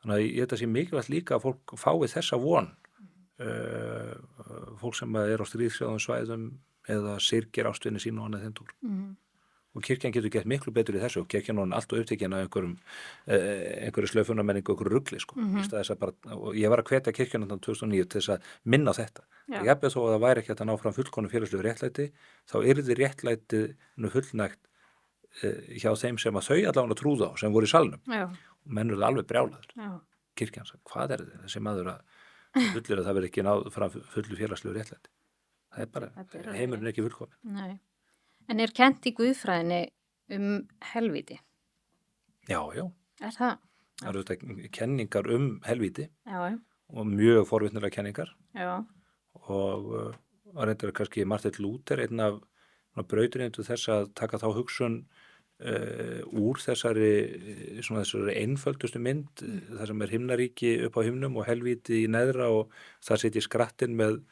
Þannig að ég held að sé mikilvægt líka að fólk fái þessa von, fólk sem er á stríðshrjáðum svæðum eða syrgir ástvini sín og annað þeim túr. Og kirkjan getur gert miklu betur í þessu og kirkjan er allt og upptekin af einhverju slöfunarmenningu, einhverju rugli sko. Í stað þess að bara, og ég var að hvetja kirkjuna 2009 til þess að minna á þetta. Ég jafnvel þó að það væri ekki hægt að ná fram fullkomnu félagslegu réttlæti, þá yrði réttlætinu fullnægt hjá þeim sem að þau allavega trúðu á, sem voru í salnum. Já. Og menn eru alveg brjálaður. Kirkjan sagði, hvað er þessi maður að fullir að það verði ekki náð fram fullu félagslegu réttlæti? Það er bara, heimurinn er ekki fullkomin. Nei. En er kennt í guðfræðinni helvíti? Já, já. Er það? Það eru þetta kenningar helvíti Já. og mjög forvitnilega kenningar Já. og reyndar kannski Martin Luther einn af brautrinnendur þess að taka þá hugsun úr þessari einföldustu mynd þar sem er himnaríki upp á himnum og helvíti í neðra og það setji skrattinn með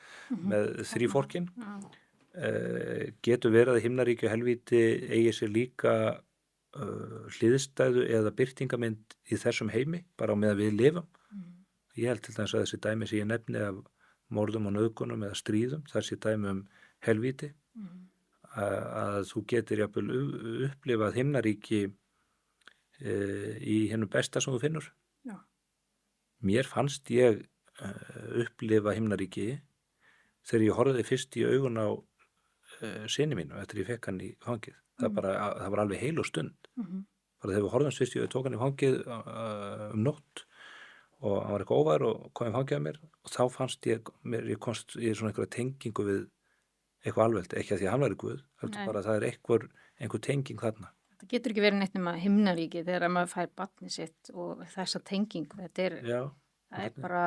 þríforkin. Getur verið að himnaríki og helvíti eigi sér líka hliðstæðu eða birtingamynd í þessum heimi, bara á meðan við lifum. Ég held til dæmis að þessi dæmi sem ég nefni af morðum og nauðgunum eða stríðum, þessi dæmi helvíti, að þú getur jafnvel upplifað himnaríki í hinu besta sem þú finnur. Já. Mér fannst ég upplifa himnaríki þegar ég horfði fyrst í augun á syni mínu eftir ég fekk hann í fangið. Það var alveg heil og stund. Bara þegar við horfðumst fyrst, ég tók hann í fangið nótt og hann var eitthvað óvær og kom í fangið að mér og þá fannst ég komst í svona einhverja tengingu við eitthvað alveg, ekki að því að hann var í Guð, heldur bara að það er einhver tenging þarna. Það getur ekki verið neitt nema himnaríki þegar maður fær barnið sitt og þessa tengingu. Það er bara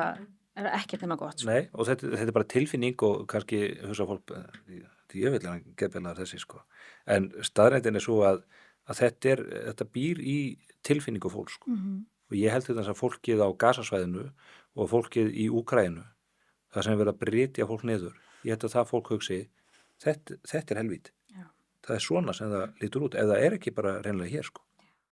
ekkert nema gott. Sko. Nei, og þetta er bara tilfinning og kannski hugsa fólk, ég vil hann geðbelar þessi sko. En staðreyndin er svo að þetta býr í tilfinningu fólks sko. Og ég held þetta að fólkið á Gazasvæðinu og fólkið í Úkraínu, það sem verið að brytja fólk niður, ég held að það fólk hugsi, þetta er helvíti. Já. Það er svona sem það lítur út, ef það er ekki bara reynilega hér sko.